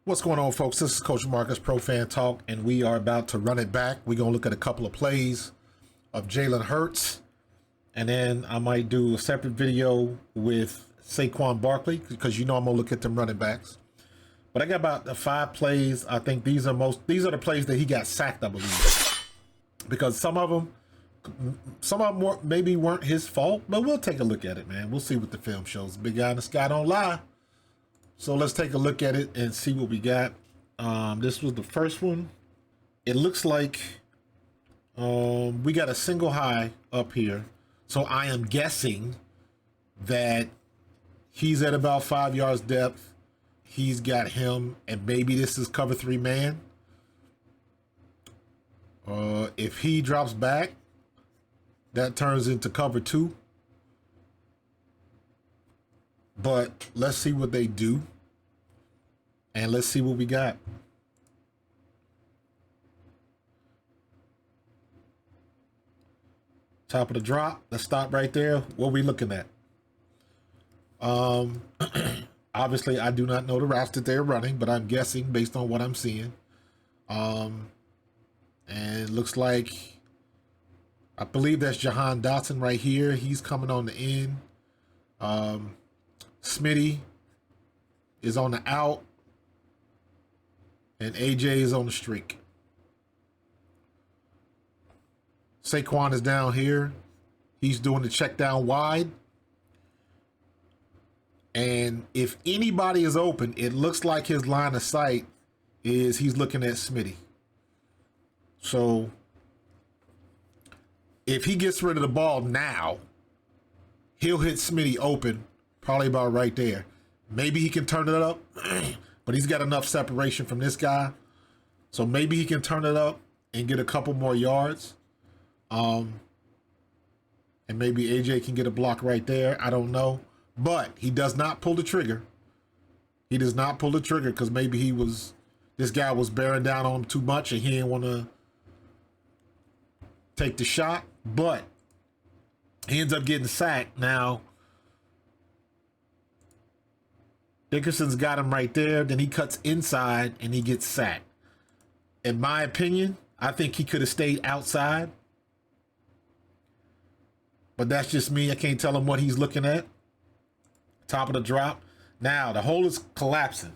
What's going on, folks? This is Coach Marcus, Pro Fan Talk, and we are about to run it back. We're going to look at a couple of plays of Jalen Hurts, and then I might do a separate video with Saquon Barkley, because you know I'm going to look at them running backs. But I got about 5 plays. I think these are the plays that he got sacked, I believe, because some of them maybe weren't his fault, but we'll take a look at it, man. We'll see what the film shows. Big guy in the sky don't lie. So let's take a look at it and see what we got. This was the first one. It looks like we got a single high up here. So I am guessing that he's at about 5 yards depth. He's got him, and maybe this is cover 3 man. If he drops back, that turns into cover 2. But let's see what they do. And let's see what we got. Top of the drop. Let's stop right there. What are we looking at? Obviously, I do not know the routes that they're running, but I'm guessing based on what I'm seeing. And it looks like, I believe that's DeJean Dotson right here. He's coming on the end. Smitty is on the out, and AJ is on the streak. Saquon is down here. He's doing the check down wide. And if anybody is open, it looks like his line of sight is he's looking at Smitty. So if he gets rid of the ball now, he'll hit Smitty open. Probably about right there. Maybe he can turn it up, but he's got enough separation from this guy. So maybe he can turn it up and get a couple more yards. And maybe AJ can get a block right there. I don't know. But he does not pull the trigger. He does not pull the trigger because maybe this guy was bearing down on him too much and he didn't want to take the shot. But he ends up getting sacked. Now, Dickerson's got him right there. Then he cuts inside and he gets sacked. In my opinion, I think he could have stayed outside. But that's just me. I can't tell him what he's looking at. Top of the drop. Now, the hole is collapsing.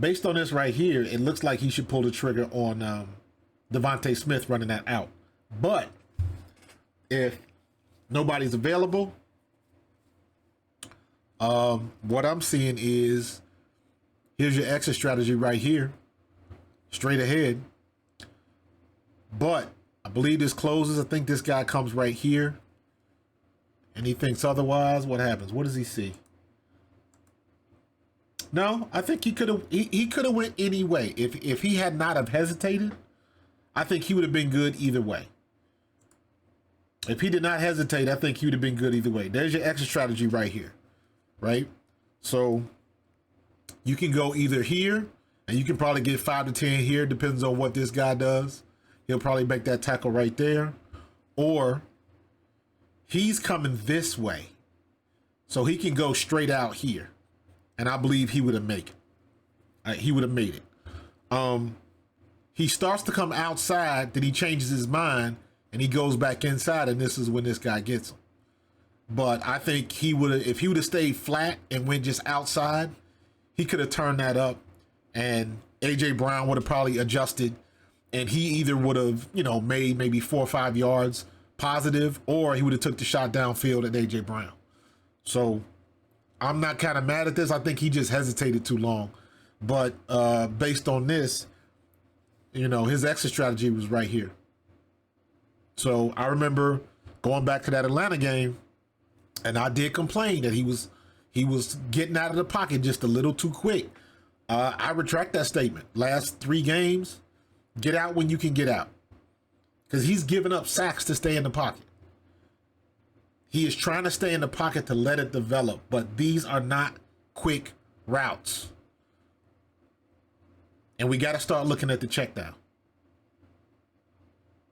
Based on this right here, it looks like he should pull the trigger on Devontae Smith running that out. But if nobody's available, what I'm seeing is, here's your exit strategy right here, straight ahead. But I believe this closes. I think this guy comes right here, and he thinks otherwise. What happens? What does he see? No, I think he could have. He could have went any way. If he had not have hesitated, I think he would have been good either way. If he did not hesitate, I think he would have been good either way. There's your exit strategy right here. Right? So you can go either here, and you can probably get 5 to 10 here, depends on what this guy does. He'll probably make that tackle right there. Or he's coming this way, so he can go straight out here. And I believe he would have made it. He would have made it. He starts to come outside, then he changes his mind, and he goes back inside, and this is when this guy gets him. But I think he would have, if he would have stayed flat and went just outside, he could have turned that up, and AJ Brown would have probably adjusted, and he either would have, made maybe 4 or 5 yards positive, or he would have took the shot downfield at AJ Brown. So I'm not kind of mad at this. I think he just hesitated too long. But based on this, his exit strategy was right here. So I remember going back to that Atlanta game, and I did complain that he was getting out of the pocket just a little too quick. I retract that statement. Last 3 games, get out when you can get out. Because he's giving up sacks to stay in the pocket. He is trying to stay in the pocket to let it develop, but these are not quick routes. And we got to start looking at the check down.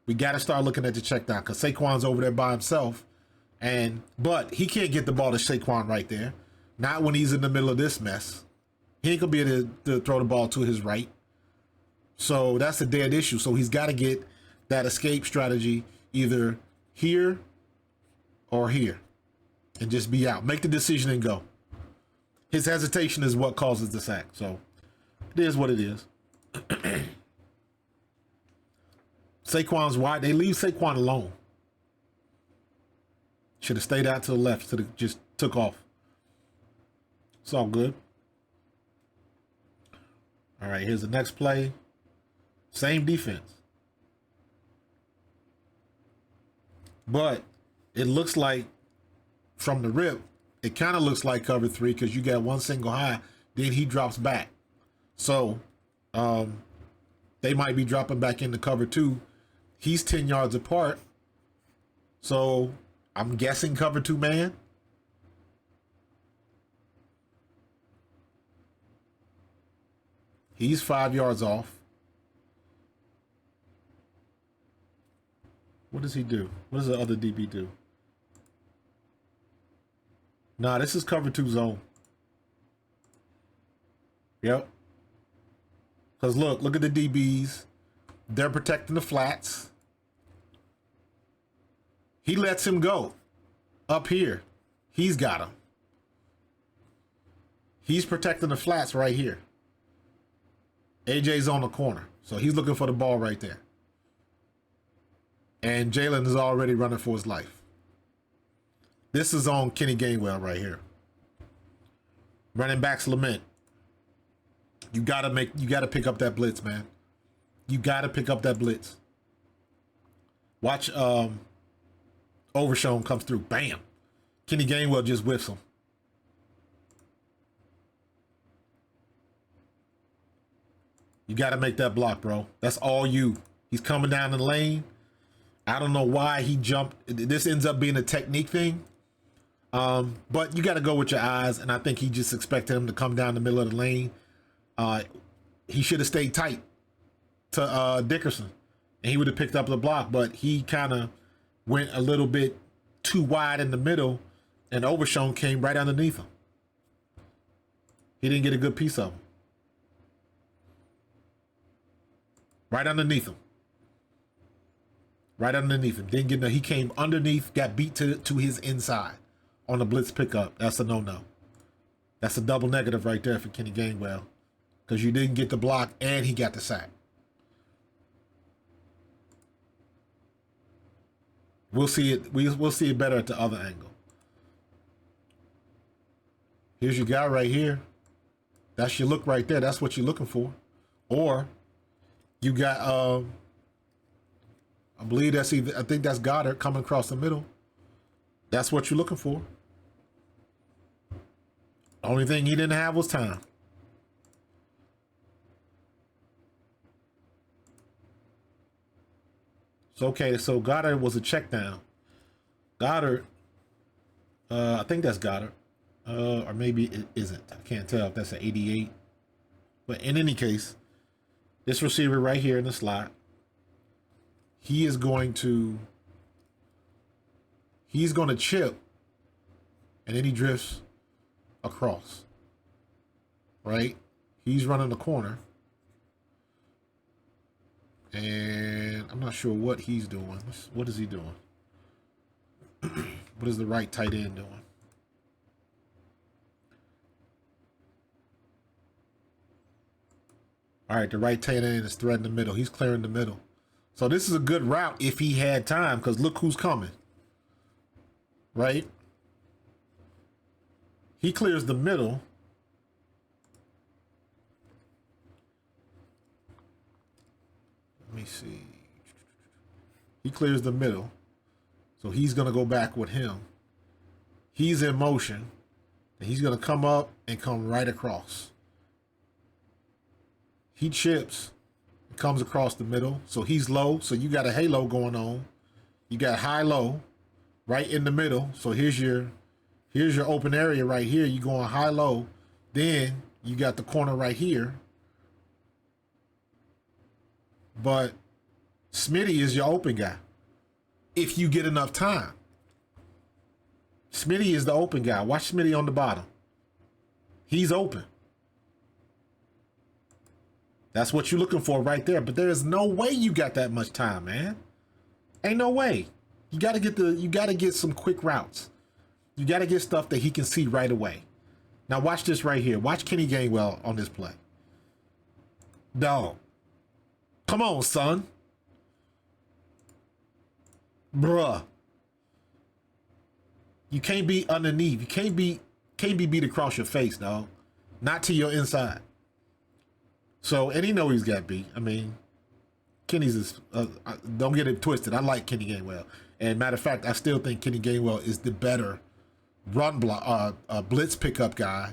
We got to start looking at the check down because Saquon's over there by himself. But he can't get the ball to Saquon right there. Not when he's in the middle of this mess. He ain't gonna be able to throw the ball to his right. So that's a dead issue. So he's got to get that escape strategy either here or here and just be out. Make the decision and go. His hesitation is what causes the sack. So it is what it is. Saquon's wide. They leave Saquon alone. Should have stayed out to the left. Should have just took off. It's all good. All right, here's the next play. Same defense. But it looks like from the rip, it kind of looks like cover 3 because you got one single high, then he drops back. So they might be dropping back into cover 2. He's 10 yards apart. So I'm guessing cover 2 man. He's 5 yards off. What does he do? What does the other DB do? Nah, this is cover 2 zone. Yep. Because look at the DBs. They're protecting the flats. He lets him go. Up here. He's got him. He's protecting the flats right here. AJ's on the corner. So he's looking for the ball right there. And Jalen is already running for his life. This is on Kenny Gainwell right here. Running backs lament. You gotta pick up that blitz, man. You gotta pick up that blitz. Watch Overshown comes through. Bam. Kenny Gainwell just whiffs him. You gotta make that block, bro. That's all you. He's coming down the lane. I don't know why he jumped. This ends up being a technique thing. But you got to go with your eyes, and I think he just expected him to come down the middle of the lane. He should have stayed tight to Dickerson, and he would have picked up the block, but he kind of went a little bit too wide in the middle, and Overshown came right underneath him. He didn't get a good piece of him. Right underneath him. Right underneath him. Didn't get no. He came underneath, got beat to his inside on the blitz pickup. That's a no-no. That's a double negative right there for Kenny Gainwell, because you didn't get the block and he got the sack. We'll see it. We'll see it better at the other angle. Here's your guy right here. That's your look right there. That's what you're looking for. Or you got I believe that's either, I think that's Goddard coming across the middle. That's what you're looking for. Only thing he didn't have was time. So, okay, so Goddard was a check down. Goddard, I think that's Goddard. Or maybe it isn't. I can't tell if that's an 88. But in any case, this receiver right here in the slot, he is going to chip, and then he drifts across, right? He's running the corner, and I'm not sure what he's doing. What is he doing? What is the right tight end doing? All right, the right tight end is threading the middle. He's clearing the middle. So this is a good route if he had time, because look who's coming. Right? He clears the middle. Let me see. He clears the middle. So he's going to go back with him. He's in motion. And he's going to come up and come right across. He chips. Comes across the middle, so he's low, so you got a halo going on. You got high-low right in the middle, so here's your open area right here. You going high-low, then you got the corner right here, but Smitty is your open guy if you get enough time. Smitty is the open guy. Watch Smitty on the bottom. He's open. That's what you're looking for right there. But there is no way you got that much time, man. Ain't no way. You gotta get some quick routes. You gotta get stuff that he can see right away. Now watch this right here. Watch Kenny Gainwell on this play. Dog. Come on, son. Bruh. You can't be underneath. You can't be beat across your face, dog. Not to your inside. So, and he know he's got beat. I mean, Kenny's is, don't get it twisted. I like Kenny Gainwell. And matter of fact, I still think Kenny Gainwell is the better run block, blitz pickup guy.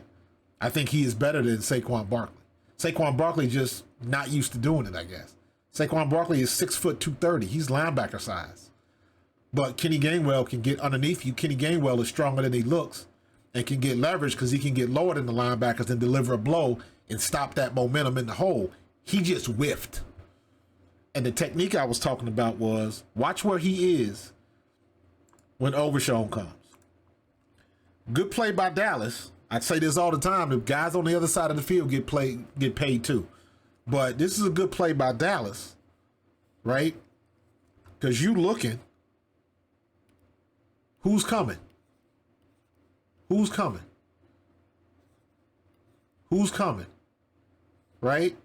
I think he is better than Saquon Barkley. Saquon Barkley just not used to doing it, I guess. Saquon Barkley is 6'2", 230. He's linebacker size. But Kenny Gainwell can get underneath you. Kenny Gainwell is stronger than he looks and can get leverage because he can get lower than the linebackers and deliver a blow and stop that momentum in the hole. He just whiffed. And the technique I was talking about was watch where he is when Overshown comes. Good play by Dallas. I say this all the time. The guys on the other side of the field get paid too. But this is a good play by Dallas, right? Because you looking. Who's coming? Who's coming? Who's coming? Right?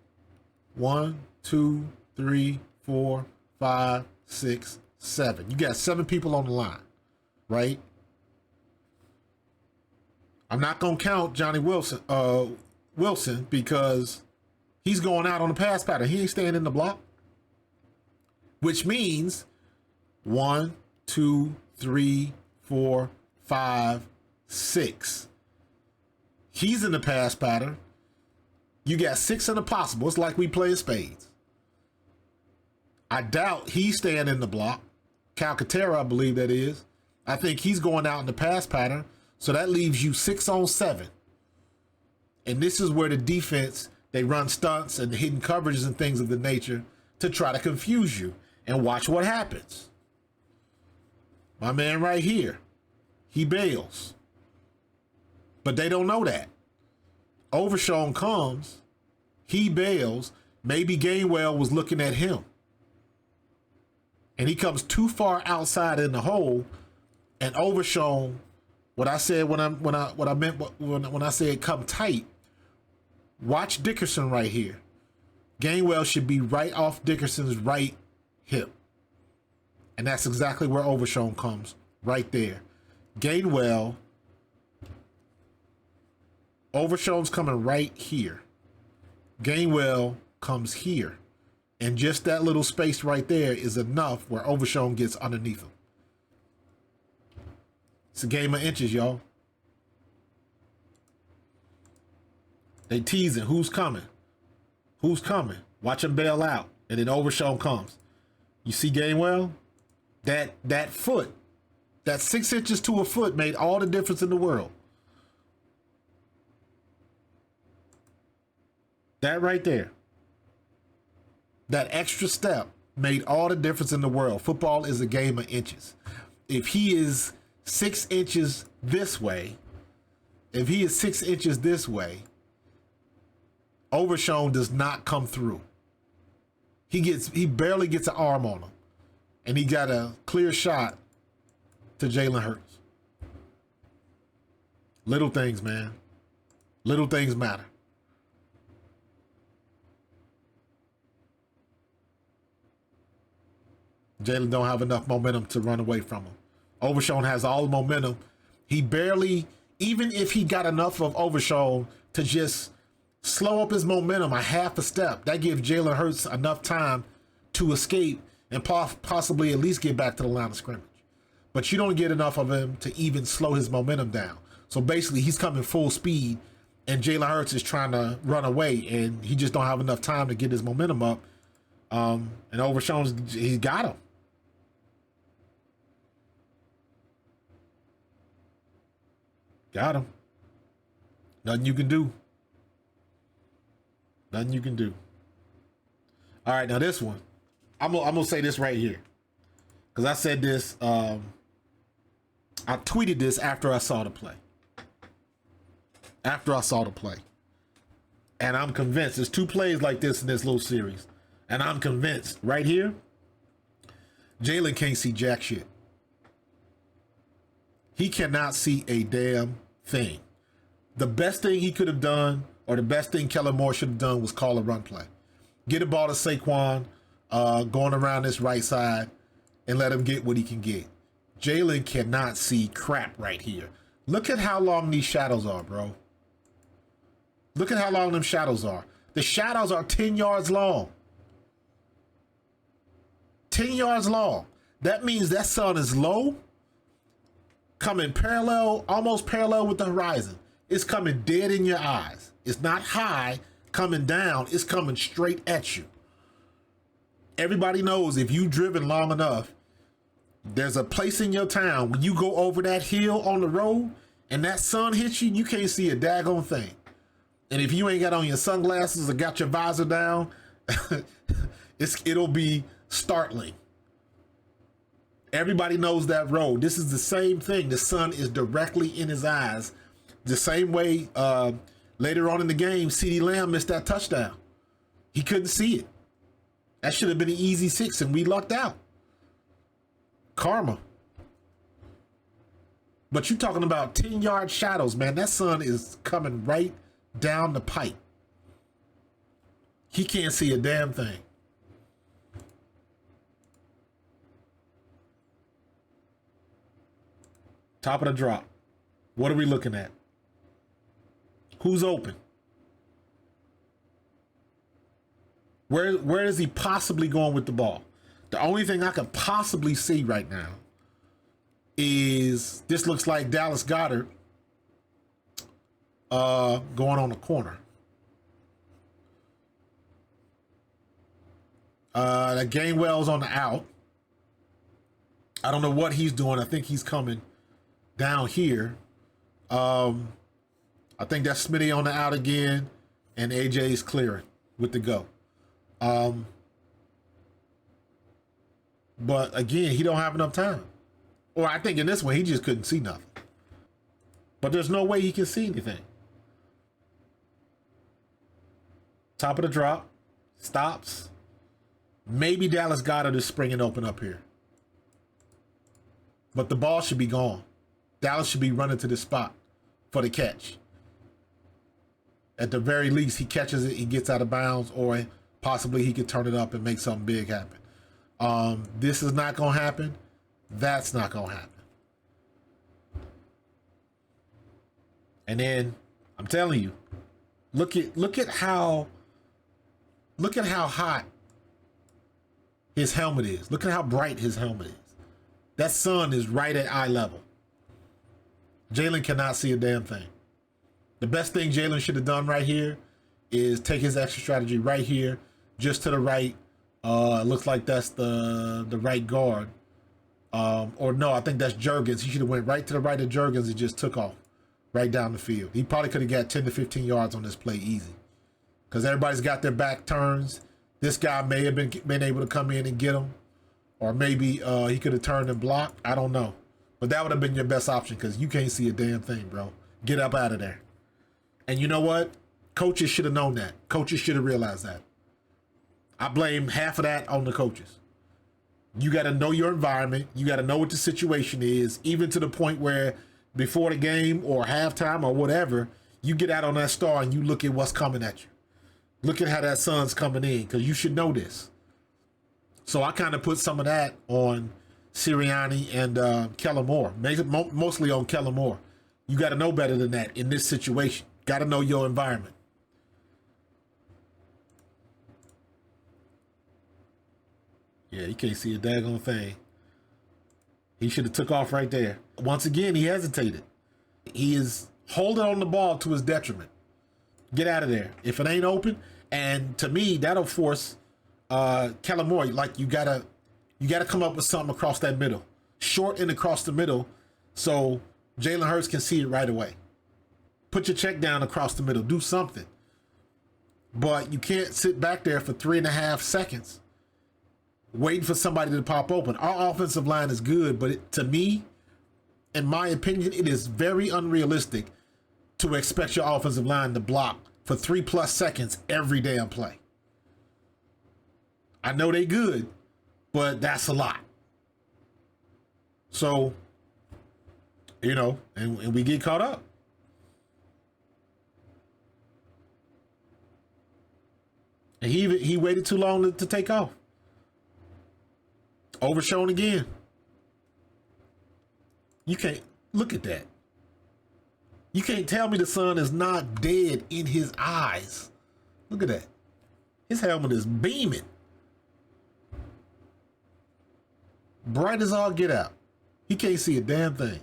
1, 2, 3, 4, 5, 6, 7. You got 7 people on the line, right? I'm not gonna count Johnny Wilson because he's going out on the pass pattern. He ain't staying in the block, which means 1, 2, 3, 4, 5, 6. He's in the pass pattern. You got 6 in the possible. It's like we play spades. I doubt he's staying in the block. Calcaterra, I believe that is. I think he's going out in the pass pattern. So that leaves you 6 on 7. And this is where the defense, they run stunts and hidden coverages and things of the nature to try to confuse you. And watch what happens. My man right here, he bails. But they don't know that. Overshown comes, he bails. Maybe Gainwell was looking at him. And he comes too far outside in the hole, and Overshown, what I said when I said come tight, watch Dickerson right here. Gainwell should be right off Dickerson's right hip. And that's exactly where Overshown comes, right there. Gainwell, Overshown's coming right here. Gainwell comes here. And just that little space right there is enough where Overshown gets underneath him. It's a game of inches, y'all. They teasing. Who's coming? Who's coming? Watch him bail out. And then Overshown comes. You see Gainwell? That foot, that 6 inches to a foot made all the difference in the world. That right there. That extra step made all the difference in the world. Football is a game of inches. If he is 6 inches this way, Overshown does not come through. He barely gets an arm on him. And he got a clear shot to Jalen Hurts. Little things, man. Little things matter. Jalen don't have enough momentum to run away from him. Overshown has all the momentum. He barely, even if he got enough of Overshown to just slow up his momentum a half a step, that gives Jalen Hurts enough time to escape and possibly at least get back to the line of scrimmage. But you don't get enough of him to even slow his momentum down. So basically, he's coming full speed, and Jalen Hurts is trying to run away, and he just don't have enough time to get his momentum up. And Overshown, he got him. Got him. Nothing you can do. Nothing you can do. All right, now this one. I'm gonna say this right here, because I said this. I tweeted this after I saw the play. And I'm convinced there's 2 plays like this in this little series. And I'm convinced right here, Jalen can't see jack shit. He cannot see a damn thing. The best thing he could have done, or the best thing Kellen Moore should have done, was call a run play. Get a ball to Saquon going around this right side and let him get what he can get. Jalen cannot see crap right here. Look at how long these shadows are, bro. Look at how long them shadows are. The shadows are 10 yards long. 10 yards long. That means that sun is low, coming parallel, almost parallel with the horizon. It's coming dead in your eyes. It's not high, coming down. It's coming straight at you. Everybody knows if you've driven long enough, there's a place in your town when you go over that hill on the road and that sun hits you, you can't see a daggone thing. And if you ain't got on your sunglasses or got your visor down, it'll be startling. Everybody knows that road. This is the same thing. The sun is directly in his eyes. The same way later on in the game, CeeDee Lamb missed that touchdown. He couldn't see it. That should have been an easy 6 and we lucked out. Karma. But you're talking about 10-yard shadows, man. That sun is coming right down the pipe. He can't see a damn thing. Top of the drop. What are we looking at? Who's open? Where is he possibly going with the ball? The only thing I could possibly see right now is this looks like Dallas Goedert going on the corner. That Gainwell's on the out. I don't know what he's doing. I think he's coming down here. I think that's Smitty on the out again, and AJ's clearing with the go. But again, he don't have enough time. Or I think in this one, he just couldn't see nothing. But there's no way he can see anything. Top of the drop. Stops. Maybe Dallas Goedert is springing open up here. But the ball should be gone. Dallas should be running to the spot for the catch. At the very least, he catches it, he gets out of bounds, or possibly he could turn it up and make something big happen. This is not going to happen. That's not going to happen. And then I'm telling you, look at how hot his helmet is. Look at how bright his helmet is. That sun is right at eye level. Jalen cannot see a damn thing. The best thing Jalen should have done right here is take his extra strategy right here, just to the right. It looks like that's the right guard. Or no, I think that's Jurgens. He should have went right to the right of Jurgens and just took off right down the field. He probably could have got 10 to 15 yards on this play easy. Because everybody's got their back turns. This guy may have been able to come in and get him. Or maybe he could have turned and blocked. I don't know. But that would have been your best option because you can't see a damn thing, bro. Get up out of there. And you know what? Coaches should have known that. Coaches should have realized that. I blame half of that on the coaches. You got to know your environment. You got to know what the situation is, even to the point where before the game or halftime or whatever, you get out on that star and you look at what's coming at you. Look at how that sun's coming in because you should know this. So I kind of put some of that on Sirianni and Kellen Moore, mostly on Kellen Moore. You got to know better than that in this situation. Got to know your environment. Yeah, you can't see a daggone thing. He should have took off right there. Once again, he hesitated. He is holding on the ball to his detriment. Get out of there. If it ain't open, and to me, that'll force Kellen Moore, like you gotta come up with something across that middle. Short and across the middle so Jalen Hurts can see it right away. Put your check down across the middle. Do something. But you can't sit back there for 3.5 seconds waiting for somebody to pop open. Our offensive line is good, but to me, in my opinion, it is very unrealistic to expect your offensive line to block for 3+ seconds every damn play. I know they good, but that's a lot. So, you know, and we get caught up. And he waited too long to take off. Overshown again. You can't look at that. You can't tell me the sun is not dead in his eyes. Look at that. His helmet is beaming. Bright as all get out. He can't see a damn thing.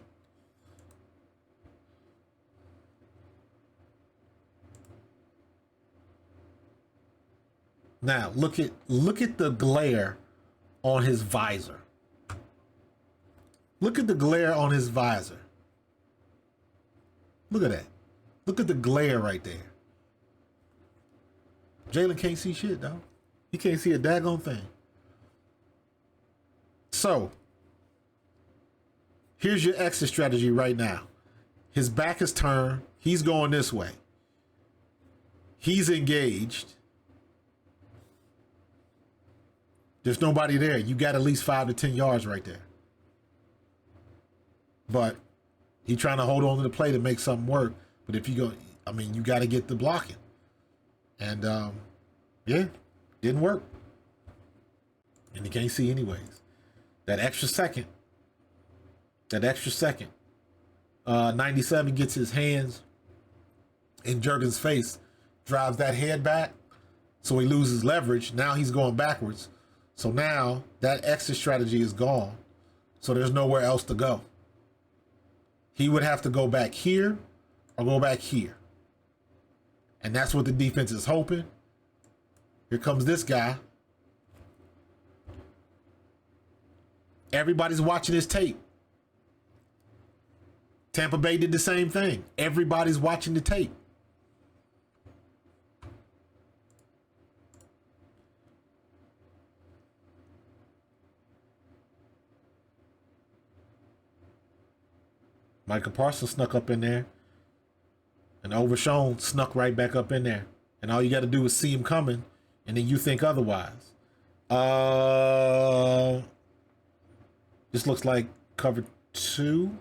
Now look at the glare on his visor. Look at the glare on his visor. Look at that. Look at the glare right there. Jalen can't see shit, dog. He can't see a daggone thing. So, here's your exit strategy right now. His back is turned. He's going this way. He's engaged. There's nobody there. You got at least 5 to 10 yards right there. But he's trying to hold on to the play to make something work. But if you go, I mean, you got to get the blocking. And, yeah, didn't work. And you can't see anyways. That extra second, 97 gets his hands in Jurgen's face, drives that head back, so he loses leverage. Now he's going backwards. So now that exit strategy is gone. So there's nowhere else to go. He would have to go back here or go back here. And that's what the defense is hoping. Here comes this guy. Everybody's watching his tape. Tampa Bay did the same thing. Everybody's watching the tape. Michael Parsons snuck up in there. And Overshown snuck right back up in there. And all you got to do is see him coming. And then you think otherwise. This looks like cover 2.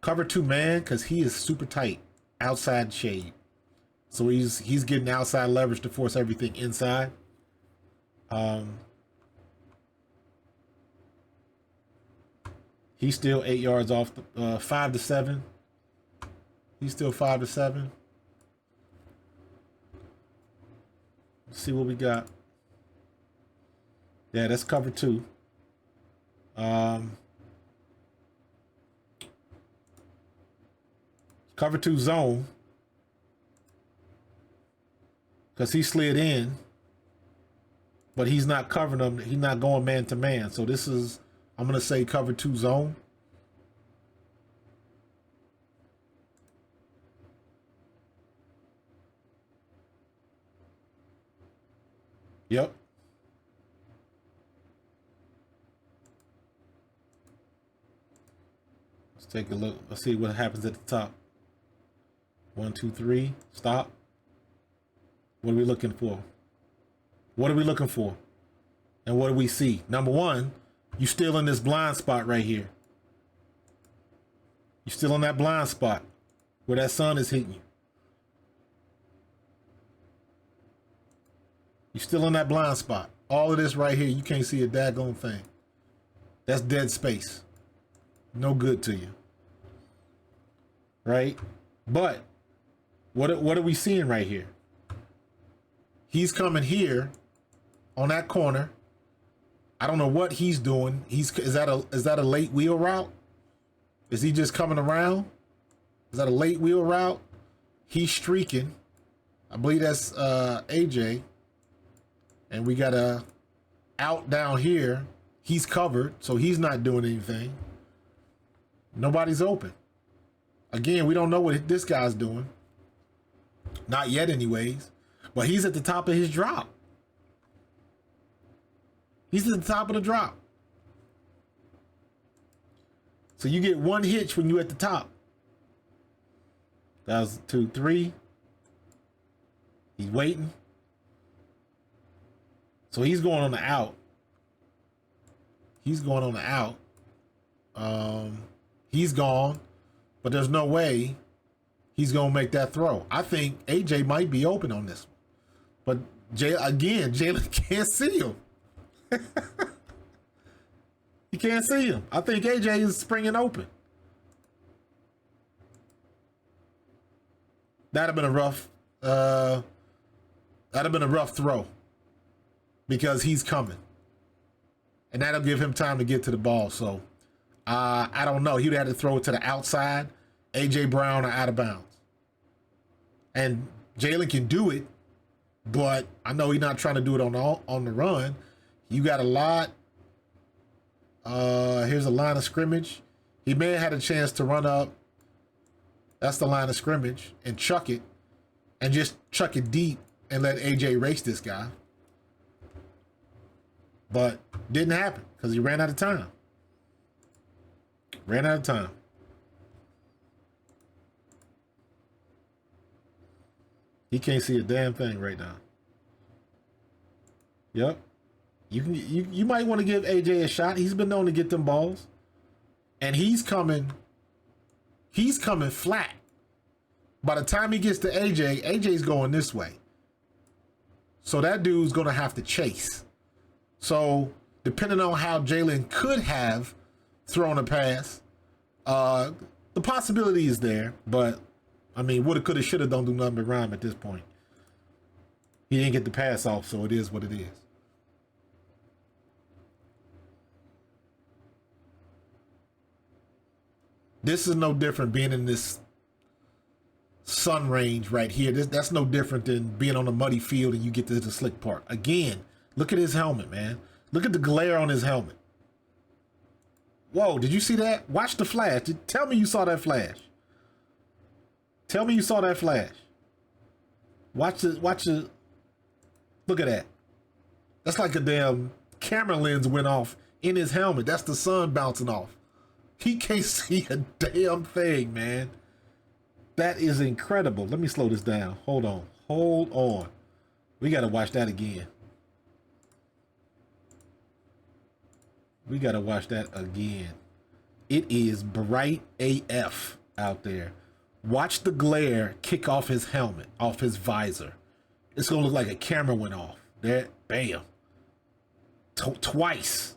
Cover 2 man, because he is super tight. Outside shade. So he's getting outside leverage to force everything inside. He's still 8 yards off the 5 to 7. He's still 5 to 7. Let's see what we got. Yeah, that's cover 2. Cover 2 zone. Because he slid in. But he's not covering them. He's not going man to man. So this is, I'm going to say cover 2 zone. Yep. Let's take a look. Let's see what happens at the top. 1, 2, 3. Stop. What are we looking for? What are we looking for? And what do we see? Number one, you still in this blind spot right here. You're still in that blind spot where that sun is hitting you. You're still in that blind spot. All of this right here, you can't see a daggone thing. That's dead space. No good to you. Right? But what are we seeing right here? He's coming here on that corner. I don't know what he's doing. Is that a late wheel route? Is he just coming around? Is that a late wheel route? He's streaking. I believe that's AJ. And we got a out down here. He's covered, so he's not doing anything. Nobody's open. Again, we don't know what this guy's doing. Not yet anyways. But he's at the top of his drop. He's at the top of the drop. So you get one hitch when you're at the top. That was 2, 3. He's waiting. So he's going on the out. He's going on the out. He's gone, but there's no way he's going to make that throw. I think AJ might be open on this one. But Jalen can't see him. He can't see him. I think AJ is springing open. That'd have been a rough throw because he's coming. And that'll give him time to get to the ball. So I don't know. He'd have to throw it to the outside. AJ Brown are out of bounds. And Jalen can do it, but I know he's not trying to do it on the run. You got a lot. Here's a line of scrimmage. He may have had a chance to run up. That's the line of scrimmage and chuck it and just chuck it deep and let AJ race this guy. But didn't happen because he ran out of time. Ran out of time. He can't see a damn thing right now. Yep. You might want to give AJ a shot. He's been known to get them balls. And he's coming flat. By the time he gets to AJ's going this way. So that dude's going to have to chase. So depending on how Jalen could have thrown a pass, the possibility is there. But, I mean, woulda, coulda, shoulda don't do nothing but rhyme at this point. He didn't get the pass off, so it is what it is. This is no different being in this sun range right here. That's no different than being on a muddy field and you get to the slick part. Again, look at his helmet, man. Look at the glare on his helmet. Whoa, did you see that? Watch the flash. Tell me you saw that flash. Tell me you saw that flash. Watch the. Look at that. That's like a damn camera lens went off in his helmet. That's the sun bouncing off. He can't see a damn thing, man. That is incredible. Let me slow this down. Hold on. We got to watch that again. It is bright AF out there. Watch the glare kick off his helmet, off his visor. It's going to look like a camera went off. There, bam. Twice.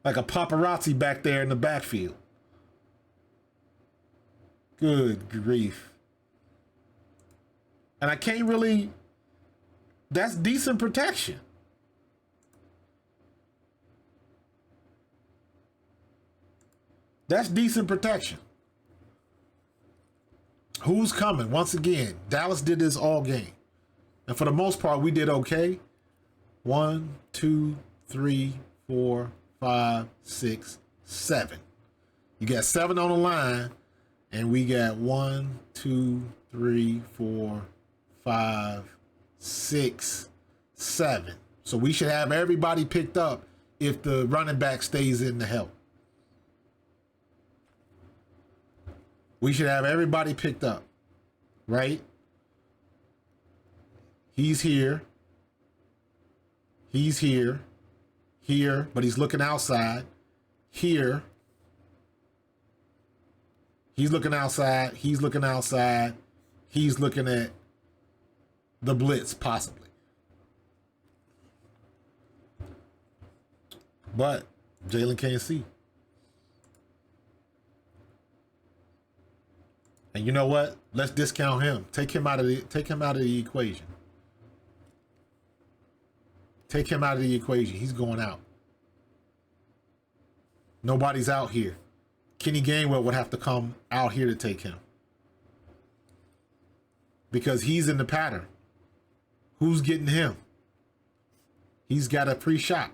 Like a paparazzi back there in the backfield. Good grief. And I can't really... That's decent protection. That's decent protection. Who's coming? Once again, Dallas did this all game. And for the most part, we did okay. 1, 2, 3, 4, 5, 6, 7. You got 7 on the line. And we got 1, 2, 3, 4, 5, 6, 7. So we should have everybody picked up if the running back stays in the help. We should have everybody picked up, right? He's here. He's here. Here, but he's looking outside. Here. He's looking outside. He's looking outside. He's looking at the blitz, possibly. But Jalen can't see. And you know what? Let's discount him. Take him out of the equation. Take him out of the equation. He's going out. Nobody's out here. Kenny Gainwell would have to come out here to take him. Because he's in the pattern. Who's getting him? He's got a free shot.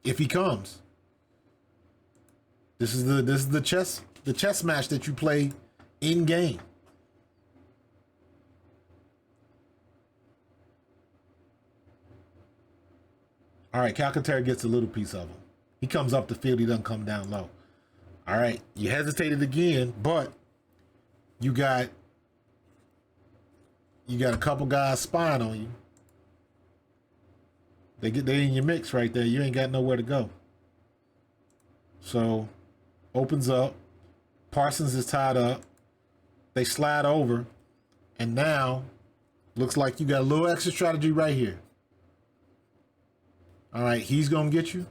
If he comes. This is the chess match that you play in game. All right, Calcaterra gets a little piece of him. He comes up the field. He doesn't come down low. All right, you hesitated again, but You got a couple guys spying on you. They in your mix right there. You ain't got nowhere to go. So opens up. Parsons is tied up. They slide over, and now looks like you got a little extra strategy right here. All right, he's gonna get you,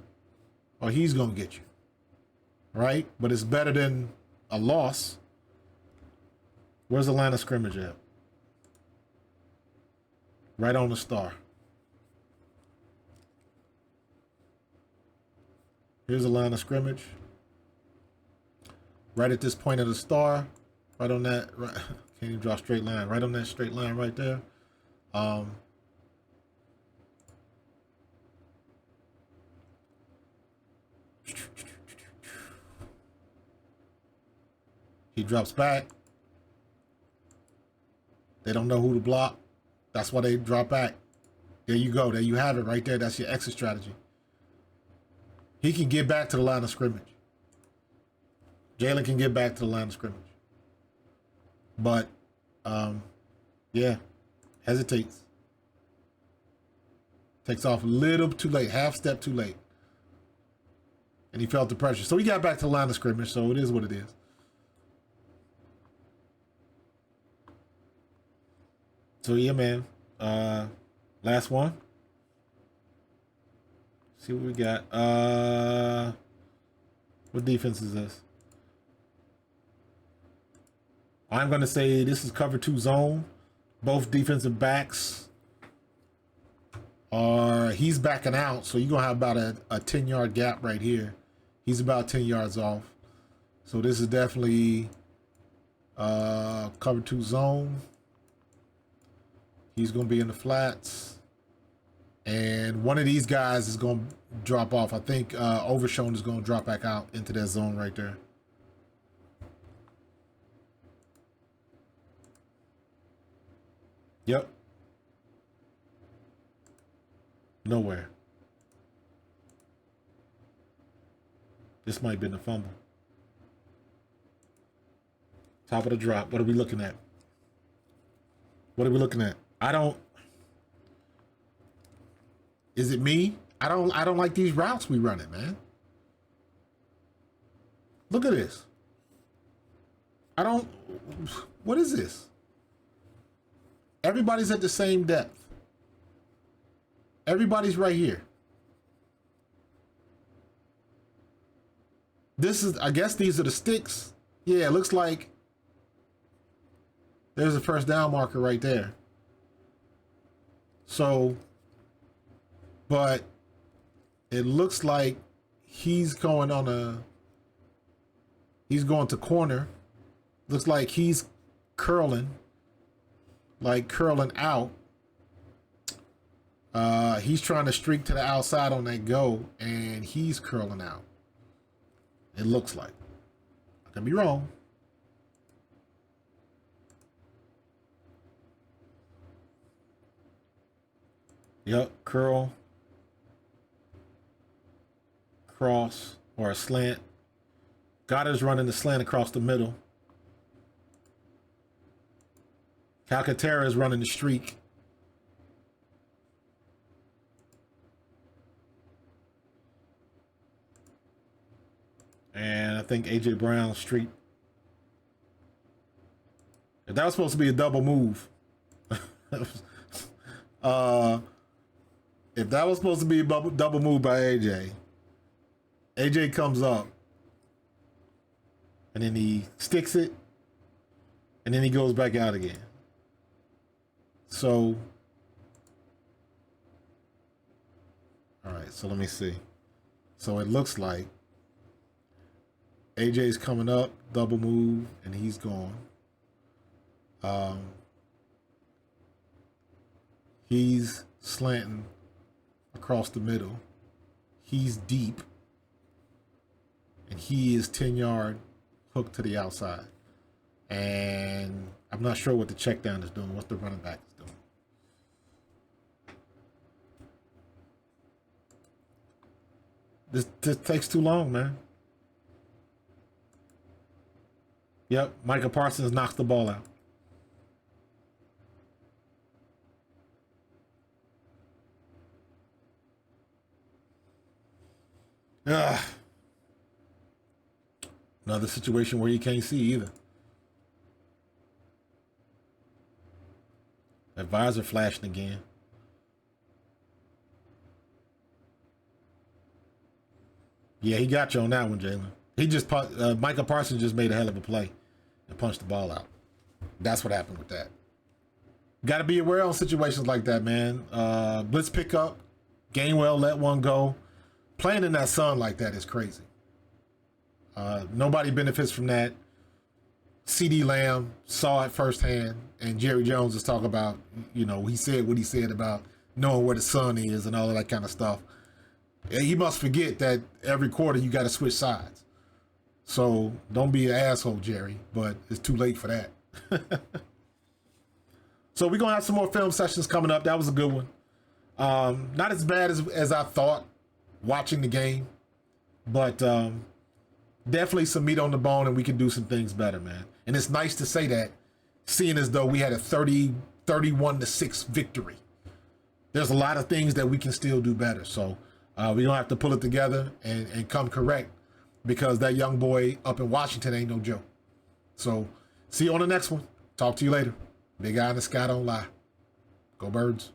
or he's gonna get you. Right? But it's better than a loss. Where's the line of scrimmage at? Right on the star. Here's the line of scrimmage. Right at this point of the star. Right on that. Right, can't even draw a straight line. Right on that straight line right there. He drops back. They don't know who to block. That's why they drop back. There you go. There you have it right there. That's your exit strategy. He can get back to the line of scrimmage. Jalen can get back to the line of scrimmage. But, yeah, hesitates. Takes off a little too late, half step too late. And he felt the pressure. So he got back to the line of scrimmage, so it is what it is. So, yeah, man. Last one. See what we got. What defense is this? I'm going to say this is cover 2 zone. Both defensive backs are, he's backing out. So you're going to have about a 10-yard gap right here. He's about 10 yards off. So this is definitely cover 2 zone. He's going to be in the flats. And one of these guys is going to drop off. I think Overshown is going to drop back out into that zone right there. Yep. Nowhere. This might have been a fumble. Top of the drop. What are we looking at? What are we looking at? Is it me? I don't like these routes we running, man. Look at this. What is this? Everybody's at the same depth. Everybody's right here. I guess these are the sticks. Yeah, it looks like there's a first down marker right there. So, but it looks like he's going to corner. Looks like he's curling out. He's trying to streak to the outside on that go, and he's curling out. It looks like. I could be wrong. Yep, curl, cross, or a slant. Goddard's running the slant across the middle. Calcaterra is running the streak. And I think A.J. Brown's streak. If that was supposed to be a double move. If that was supposed to be a double move by AJ comes up. And then he sticks it. And then he goes back out again. So. All right, so let me see. So it looks like AJ's coming up, double move, and he's gone. He's slanting across the middle. He's deep. And he is 10-yard hook to the outside. And I'm not sure what the check down is doing, what the running back is doing. This takes too long, man. Yep, Micah Parsons knocks the ball out. Ugh. Another situation where you can't see either. Advisor flashing again. Yeah, he got you on that one, Jalen. He just Micah Parsons just made a hell of a play and punched the ball out. That's what happened with that. Got to be aware on situations like that, man. Blitz pick up, Gainwell let one go. Playing in that sun like that is crazy. Nobody benefits from that. CD Lamb saw it firsthand, and Jerry Jones is talking about, he said what he said about knowing where the sun is and all of that kind of stuff. And he must forget that every quarter you got to switch sides. So don't be an asshole, Jerry, but it's too late for that. So we're going to have some more film sessions coming up. That was a good one. Not as bad as I thought watching the game, but definitely some meat on the bone, and we can do some things better, man. And it's nice to say that, seeing as though we had a 31-6 victory. There's a lot of things that we can still do better. So we don't have to pull it together and come correct, because that young boy up in Washington ain't no joke. So see you on the next one. Talk to you later. Big Eye in the Sky don't lie. Go Birds.